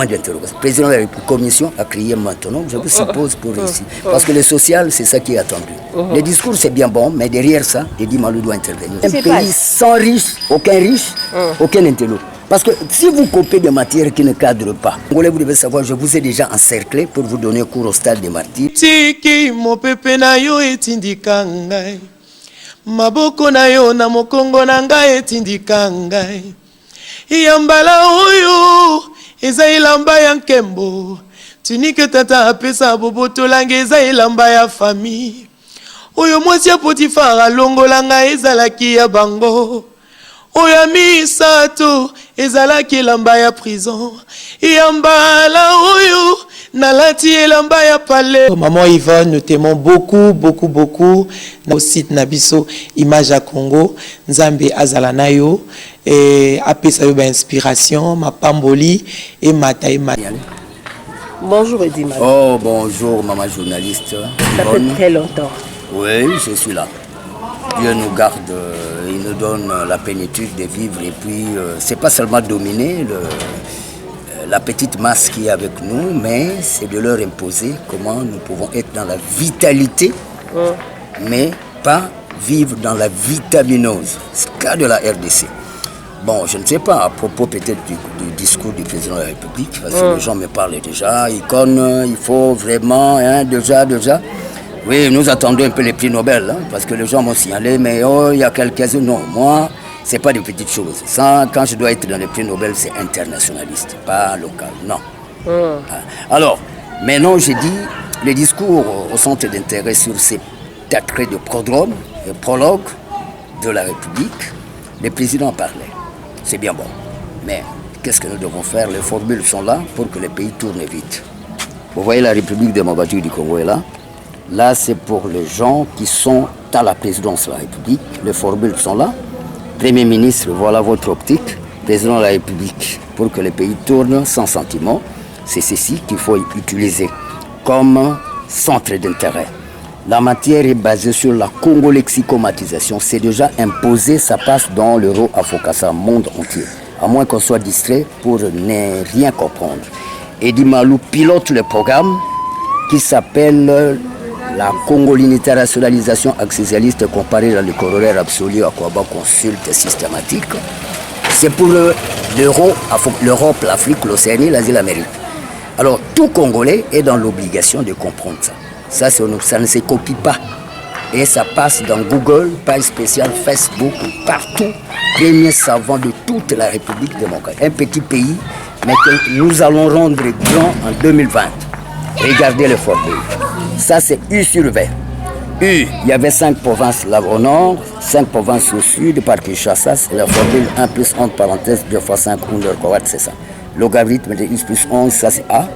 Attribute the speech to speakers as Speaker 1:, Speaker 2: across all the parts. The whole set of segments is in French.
Speaker 1: d'interrogation. Le président de la commission a crié maintenant, je vous suppose, pour réussir. Parce que le social, c'est ça qui est attendu. Le discours, c'est bien bon, mais derrière ça, Edi Malou doit intervenir. Un pays sans riche, aucun intello. Parce que si vous coupez des matières qui ne cadrent pas, vous devez savoir, je vous ai déjà encerclé pour vous donner cours au stade des martyrs.
Speaker 2: Tiki mopepe na yo etindika ngai. Maboko na yo na mokongo na ngai etindika ngai. Iyambala oyo eza ilamba ya nkembo. Tunike tata apesa boboto langa eza ilamba ya famille. Oyo mwasi ya Potifara longola ngai ezalaki ya bango. Oya misato ezalaki elamba ya prison. Iyambala oyo nalati elamba ya palais. Maman Yvonne, nous t'aimons beaucoup. Au site Nabiso Image à Congo, Nzambe Azalanayo, et apesa yo ba inspiration, ma pamboli et mataï.
Speaker 3: Bonjour Edi Malou.
Speaker 1: Oh, bonjour maman journaliste.
Speaker 3: Ça fait très longtemps.
Speaker 1: Oui, je suis là. Dieu nous garde, il nous donne la plénitude de vivre et puis c'est pas seulement dominer la petite masse qui est avec nous, mais c'est de leur imposer comment nous pouvons être dans la vitalité, mais pas vivre dans la vitaminose. C'est le cas de la RDC. Bon, je ne sais pas, à propos peut-être du discours du président de la République, parce que les gens me parlent déjà, il faut vraiment, déjà. Oui, nous attendons un peu les prix Nobel, parce que les gens m'ont signalé, mais il y a quelques-uns, non, moi, c'est pas des petites choses. Ça, quand je dois être dans les prix Nobel, c'est internationaliste, pas local, non. Alors, maintenant, j'ai dit, le discours au centre d'intérêt sur ces traits de prodrome, de prologue de la République, le président parlait. C'est bien bon. Mais qu'est-ce que nous devons faire? Les formules sont là pour que le pays tourne vite. Vous voyez, la République démocratique du Congo est là. Là, c'est pour les gens qui sont à la présidence de la République. Les formules sont là. Premier ministre, voilà votre optique. Président de la République, pour que le pays tourne sans sentiment, c'est ceci qu'il faut utiliser comme centre d'intérêt. La matière est basée sur la congolexicomatisation. C'est déjà imposé, ça passe dans l'euro Afokassa, monde entier. À moins qu'on soit distrait pour ne rien comprendre. Edi Malou pilote le programme qui s'appelle la congolinternationalisation accessialiste comparée dans le corollaire absolu à quoi consulte systématique. C'est pour l'Europe, l'Afrique, l'Océanie, l'Asie, l'Amérique. Alors tout Congolais est dans l'obligation de comprendre ça. Ça ne se copie pas. Et ça passe dans Google, page spéciale, Facebook, partout. Premier savant de toute la République démocratique. Un petit pays, mais que nous allons rendre grand en 2020. Regardez les formules. Ça, c'est U sur V. U, il y avait 5 provinces là au nord, 5 provinces au sud, par Kinshasa, c'est la formule 1 plus 11 parenthèse 2 fois 5 undercoat, c'est ça. Logarithme de X plus 11, ça c'est A.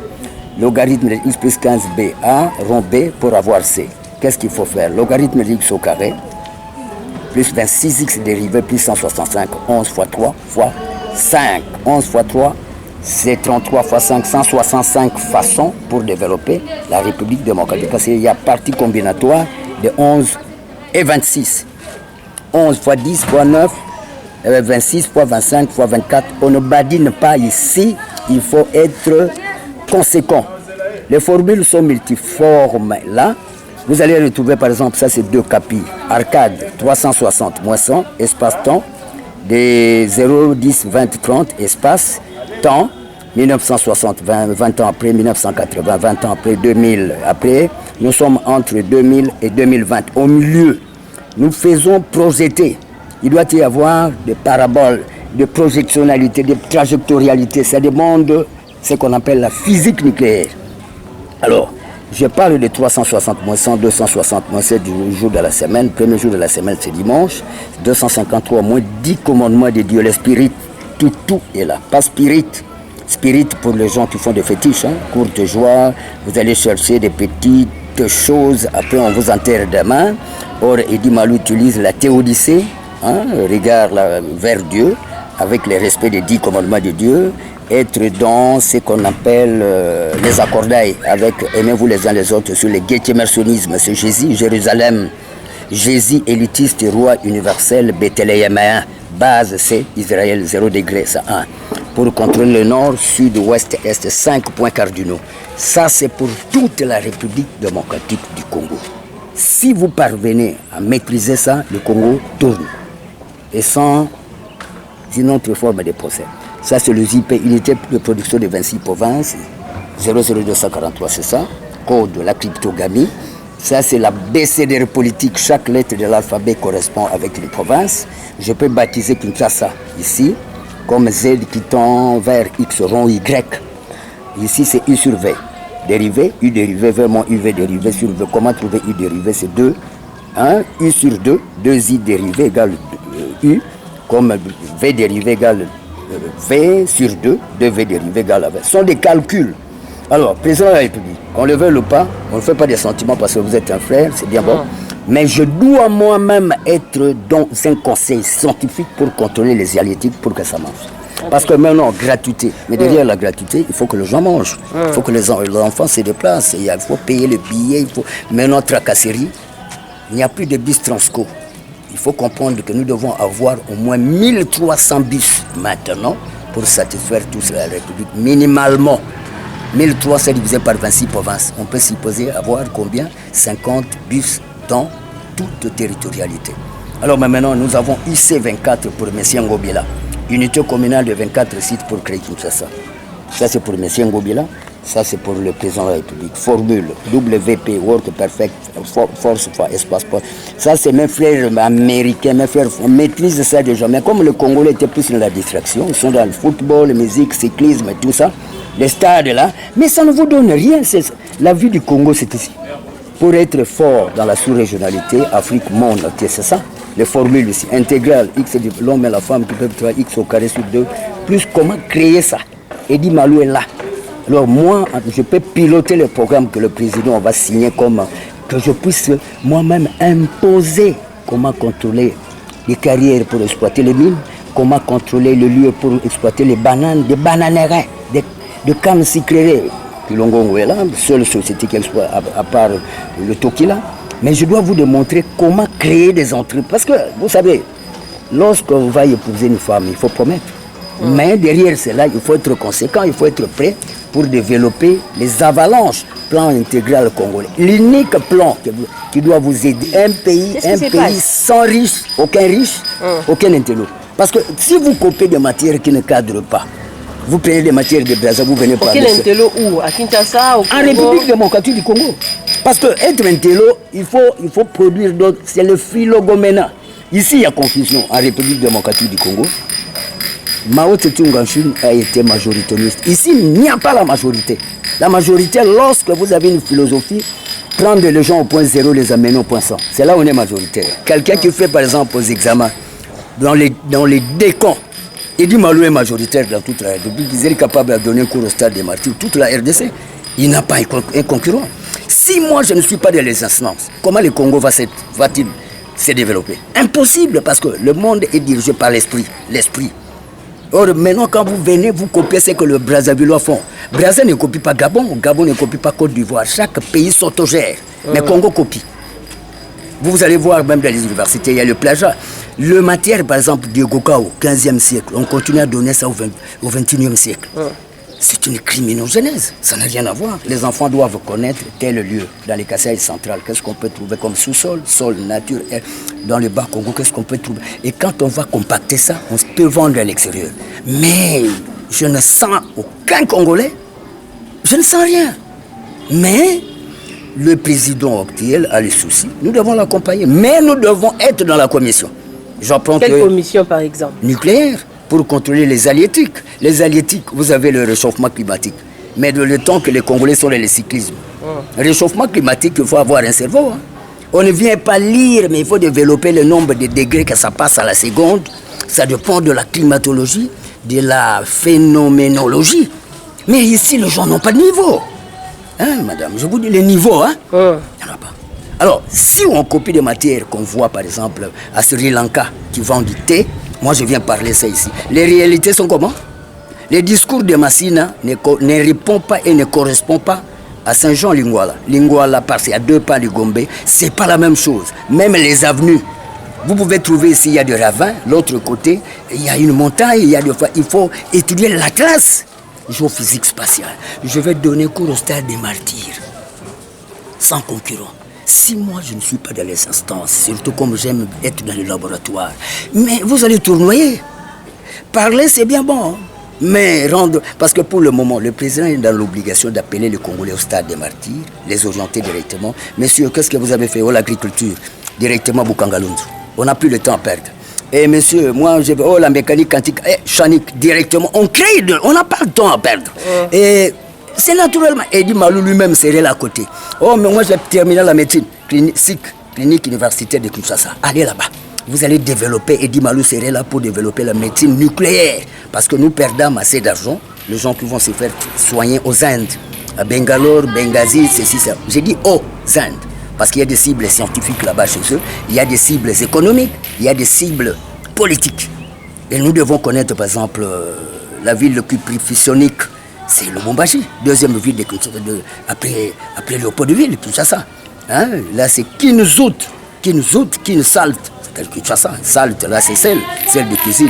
Speaker 1: Logarithme de X plus 15, B, A, rond B pour avoir C. Qu'est-ce qu'il faut faire? Logarithme de X au carré, plus 26X dérivé, plus 165, 11 fois 3 fois 5. 11 fois 3, c'est 33 fois 5, 165 façons pour développer la République démocratique. Parce qu'il y a partie combinatoire de 11 et 26. 11 fois 10 fois 9, 26 fois 25 fois 24. On ne badine pas ici, il faut être conséquent. Les formules sont multiformes là. Vous allez retrouver par exemple, ça c'est 2 capis. Arcade 360 moins 100, espace-temps, des 0, 10, 20, 30, espace, temps, 1960, 20 ans après, 1980, 20 ans après, 2000 après. Nous sommes entre 2000 et 2020. Au milieu, nous faisons projeter. Il doit y avoir des paraboles, de projectionnalité, de trajectorialité. Ça demande ce qu'on appelle la physique nucléaire. Alors, je parle de 360 moins 100, 260 moins 7 du jour de la semaine. Premier jour de la semaine, c'est dimanche. 253 moins 10 commandements de Dieu. Le spirit, tout est là. Pas spirit. Spirit pour les gens qui font des fétiches. Courte joie, vous allez chercher des petites choses. Après, on vous enterre demain. Or, Edi Malou utilise la théodicée. Regard vers Dieu, avec le respect des 10 commandements de Dieu. Être dans ce qu'on appelle les accordailles, avec aimez-vous les uns les autres sur le guettimersonisme. C'est Jésus, Jérusalem, Jésus élitiste, roi universel, Béthléeméen. base c'est Israël, 0 degré, c'est 1. Pour contrôler le nord, sud, ouest, est, 5 points cardinaux. Ça, c'est pour toute la République démocratique du Congo. Si vous parvenez à maîtriser ça, le Congo tourne. Et sans une autre forme de procès. Ça, c'est le ZIP, unité de production de 26 provinces, 00243, c'est ça, code de la cryptogamie. Ça, c'est la BCDR politique. Chaque lettre de l'alphabet correspond avec une province. Je peux baptiser Kinshasa ici, comme Z qui tend vers X rond Y. Ici, c'est U sur V. Dérivé, U dérivé vers mon UV dérivé sur V. Comment trouver U dérivé? C'est 2. 1, U sur 2. 2I dérivé égale U. Comme V dérivé égale V sur 2. 2V dérivé égale V. Ce sont des calculs. Alors, président de la République, qu'on le veuille ou pas, on ne fait pas des sentiments parce que vous êtes un frère, c'est bien bon. Mais je dois moi-même être dans un conseil scientifique pour contrôler les halieutiques pour que ça marche. Parce que maintenant, gratuité. Mais derrière la gratuité, il faut que les gens mangent. Il faut que les enfants se déplacent. Il faut payer le billet. Il faut... Maintenant, tracasserie, il n'y a plus de bus Transco. Il faut comprendre que nous devons avoir au moins 1300 bus maintenant pour satisfaire tous la République. Minimalement, 1300 divisé par 26 provinces. On peut supposer avoir combien? 50 bus dans toute territorialité. Alors maintenant, nous avons UC24 pour M. Ngobila. Unité communale de 24 sites pour créer Kinshasa. Ça, c'est pour M. Ngobila. Ça, c'est pour le président de la République. Formule WP, Work Perfect, Force for Espace. Ça, c'est mes frères américains, mes frères, on maîtrise ça déjà. Mais comme le Congolais était plus dans la distraction, ils sont dans le football, la musique, cyclisme et tout ça, les stades là, mais ça ne vous donne rien. La vie du Congo, c'est ici. Pour être fort dans la sous-régionalité, Afrique, monde, c'est ça. Les formules ici, intégrales, X de l'homme et la femme qui peuvent travailler X au carré sur 2, plus comment créer ça. Eddie Malou est là. Alors moi, je peux piloter le programme que le président va signer comme que je puisse moi-même imposer comment contrôler les carrières pour exploiter les mines, comment contrôler le lieu pour exploiter les bananes, des bananeraies, de cannes sucrières. Pilongongo est là, seule société qui exploite à part le Tokila. Mais je dois vous démontrer comment créer des entreprises. Parce que, vous savez, lorsqu'on va épouser une femme, il faut promettre. Mais derrière cela, il faut être conséquent, il faut être prêt pour développer les avalanches, plan intégral congolais. L'unique plan qui doit vous aider, un pays sans riche, aucun intello. Parce que si vous copiez des matières qui ne cadrent pas, vous prenez des matières de Brazza, vous venez par
Speaker 3: Aucun intello où? À Kinshasa, au Congo?
Speaker 1: En République démocratique du Congo. Parce que être intello, il faut produire d'autres. C'est le philogomena. Ici, il y a confusion en République démocratique du Congo. Mao Tse-tung en Chine a été majoritariste. Ici, il n'y a pas la majorité. La majorité, lorsque vous avez une philosophie, prendre les gens au point 0, les amener au point 100. C'est là où on est majoritaire. Quelqu'un qui fait, par exemple, aux examens, dans les décons, Eddie Malou est majoritaire dans toute la République. Il est capable de donner un cours au stade des martyrs, toute la RDC. Il n'a pas un concurrent. Si moi, je ne suis pas dans les instances, comment le Congo va-t-il se développer? Impossible, parce que le monde est dirigé par l'esprit. Or, maintenant, quand vous venez, vous copiez ce que le Brazzavillois font. Brazza ne copie pas Gabon, Gabon ne copie pas Côte d'Ivoire. Chaque pays s'autogère. Mais Congo copie. Vous allez voir, même dans les universités, il y a le plagiat. Le matière, par exemple, du Goka au 15e siècle, on continue à donner ça au 21e siècle. C'est une criminogénèse. Ça n'a rien à voir. Les enfants doivent connaître tel lieu. Dans les Kasaï centrales, qu'est-ce qu'on peut trouver comme sous-sol, sol, nature, air. Dans le bas Congo, qu'est-ce qu'on peut trouver? Et quand on va compacter ça, on peut vendre à l'extérieur. Mais je ne sens aucun Congolais. Je ne sens rien. Mais le président actuel a les soucis. Nous devons l'accompagner. Mais nous devons être dans la commission.
Speaker 3: Quelle commission, par exemple?
Speaker 1: Nucléaire, pour contrôler les halieutiques. Les halieutiques, vous avez le réchauffement climatique. Mais de le temps que les Congolais sont dans le cyclisme. Le réchauffement climatique, il faut avoir un cerveau. On ne vient pas lire, mais il faut développer le nombre de degrés que ça passe à la seconde. Ça dépend de la climatologie, de la phénoménologie. Mais ici, les gens n'ont pas de niveau. Hein, madame, je vous dis les niveaux, hein? Il n'y en a pas. Alors, si on copie des matières qu'on voit, par exemple, à Sri Lanka, qui vendent du thé, moi je viens parler ça ici. Les réalités sont comment? Les discours de Massina ne répondent pas et ne correspondent pas à Saint-Jean-Lingwala. Lingwala, parce qu'il y a 2 pas du Gombe, c'est pas la même chose. Même les avenues, Vous pouvez trouver ici, il y a des ravins, l'autre côté, il y a une montagne, il faut étudier l'Atlas, géophysique spatiale. Je vais donner cours au stade des martyrs, sans concurrent. Si moi je ne suis pas dans les instances, surtout comme j'aime être dans le laboratoire, mais vous allez tournoyer. Parler, c'est bien bon, mais rendre... Parce que pour le moment, le président est dans l'obligation d'appeler les Congolais au stade des martyrs, les orienter directement. Messieurs, qu'est-ce que vous avez fait? Oh, l'agriculture, directement Bukangalunzu. On n'a plus le temps à perdre. Et monsieur, moi, je veux... Oh, la mécanique quantique, Chanik, directement. On crée, on n'a pas le temps à perdre. Et c'est naturellement. Eddie Malou lui-même serait là à côté. Oh, mais moi, j'ai terminé la médecine. Clinique universitaire de Kinshasa. Allez là-bas. Vous allez développer, Eddie Malou serait là pour développer la médecine nucléaire. Parce que nous perdons assez d'argent, les gens qui vont se faire soigner aux Indes, à Bangalore, Benghazi, ceci, ça. J'ai dit aux Indes, parce qu'il y a des cibles scientifiques là-bas chez eux, il y a des cibles économiques, il y a des cibles politiques. Et nous devons connaître, par exemple, la ville le plus physonique, c'est Lubumbashi, deuxième ville après Léopoldville, tout ça. Hein? Là, c'est Kinzout, Kinsalt. Salte, là c'est celle de cuisine,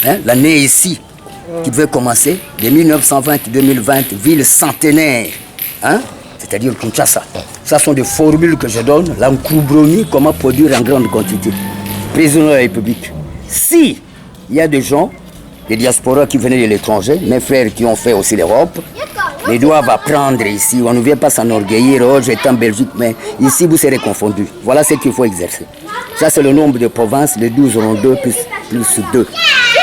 Speaker 1: hein, l'année ici, qui devait commencer, de 1920-2020, ville centenaire, hein, c'est-à-dire Kinshasa. Ça sont des formules que je donne, l'encoubroni, comment produire en grande quantité. Président de la République, si il y a des gens, des diasporas qui venaient de l'étranger, mes frères qui ont fait aussi l'Europe, ils doivent apprendre ici, on ne vient pas s'enorgueillir, oh j'étais en Belgique, mais ici vous serez confondus. Voilà ce qu'il faut exercer. Ça c'est le nombre de provinces, les 12 auront 2 plus 2.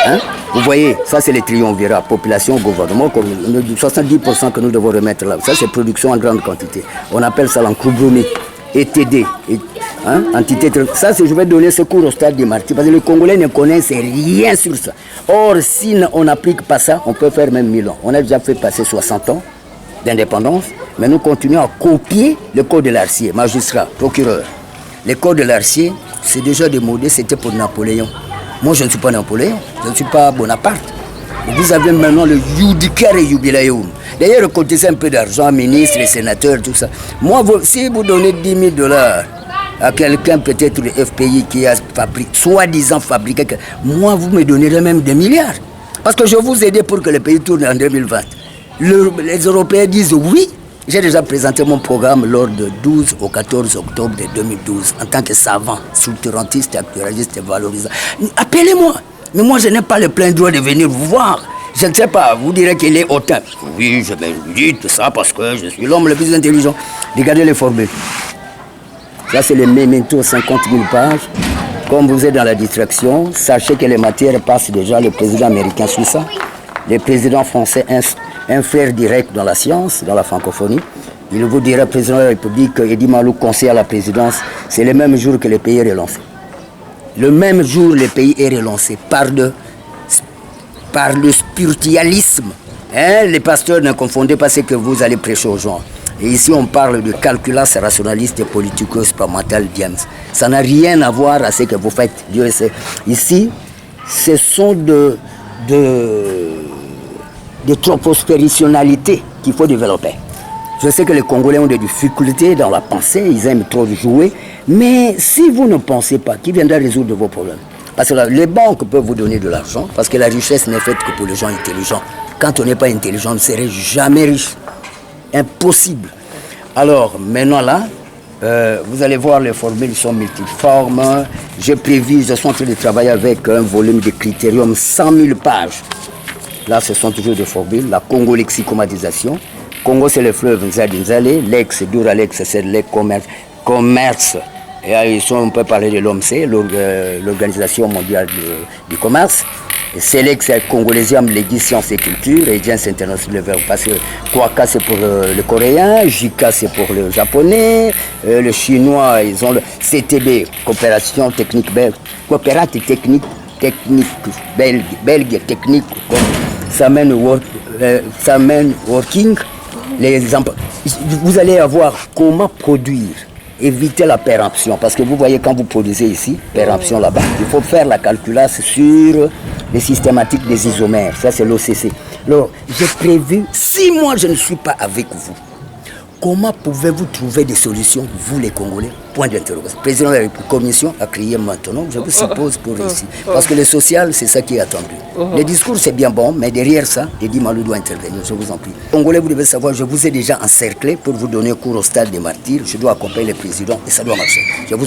Speaker 1: Hein? Vous voyez, ça c'est les triumvirats, population, gouvernement, 70% que nous devons remettre là. Ça c'est production en grande quantité. On appelle ça l'encoubroni, ETD, hein? Entité. Ça je vais donner ce cours au stade des martyrs, parce que les Congolais ne connaissent rien sur ça. Or, si on n'applique pas ça, on peut faire même 1000 ans. On a déjà fait passer 60 ans d'indépendance, mais nous continuons à copier le code de l'Arcier, magistrat, procureur. Le code de l'Arcier, c'est déjà démodé, c'était pour Napoléon. Moi, je ne suis pas Napoléon, je ne suis pas Bonaparte. Vous avez maintenant le Judicaire et Jubileum. D'ailleurs, cotisez un peu d'argent, ministres, sénateurs, tout ça. Moi, si vous donnez $10 000 à quelqu'un, peut-être le FPI qui a soi-disant fabriqué, moi, vous me donnerez même des milliards. Parce que je vous ai aidé pour que le pays tourne en 2020. Les Européens disent oui. J'ai déjà présenté mon programme lors du 12 au 14 octobre 2012 en tant que savant, structurantiste, actualiste et valorisant. Appelez-moi. Mais moi, je n'ai pas le plein droit de venir vous voir. Je ne sais pas, vous direz qu'il est hautain. Oui, je me dis tout ça parce que je suis l'homme le plus intelligent. Regardez les formules. Là, c'est le memento 50 000 pages. Comme vous êtes dans la distraction, sachez que les matières passent déjà. Le président américain suit ça. Le président français, un frère direct dans la science, dans la francophonie. Il vous dira, président de la République, Eddie Malou, conseiller à la présidence, c'est le même jour que le pays est relancé. Le même jour, le pays est relancé par le spiritualisme. Hein? Les pasteurs, ne confondez pas ce que vous allez prêcher aux gens. Et ici, on parle de calculus rationaliste et politico-expérimental Diams. Ça n'a rien à voir à ce que vous faites. Dieu sait. Ici, ce sont de tropospéritionnalité qu'il faut développer. Je sais que les Congolais ont des difficultés dans la pensée, ils aiment trop jouer, mais si vous ne pensez pas, qui viendra résoudre vos problèmes? Parce que les banques peuvent vous donner de l'argent, parce que la richesse n'est faite que pour les gens intelligents. Quand on n'est pas intelligent, on ne serait jamais riche. Impossible. Alors, maintenant là, vous allez voir, les formules sont multiformes. Je suis en train de travailler avec un volume de critérium 100 000 pages. Là, ce sont toujours des formules. La Congo-lexicomatisation. Congo, c'est le fleuve Nzadi-Nzale. Lex, Duralex, c'est le commerce. Et ici, on peut parler de l'OMC, l'Organisation mondiale du commerce. Select, c'est Congolesium, Légis, Sciences et Culture. Et Gens International, parce que Kwaka, c'est pour le coréen. Jika, c'est pour le japonais. Le chinois, ils ont le CTB, Coopération Technique Belge. Coopérative Technique Belge, Technique. Samen Working. Vous allez avoir comment produire. Éviter la péremption, parce que vous voyez quand vous produisez ici, péremption là-bas, il faut faire la calculasse sur les systématiques des isomères, ça c'est l'OCC. Alors, j'ai prévu, si moi je ne suis pas avec vous, Comment pouvez-vous trouver des solutions, vous les Congolais? Point d'interrogation. Le président de la Commission a crié maintenant, je vous suppose pour réussir. Parce que le social, c'est ça qui est attendu. Le discours, c'est bien bon, mais derrière ça, Eddy Malou doit intervenir, je vous en prie. Congolais, vous devez savoir, je vous ai déjà encerclé pour vous donner cours au stade des martyrs. Je dois accompagner le président et ça doit marcher. Je vous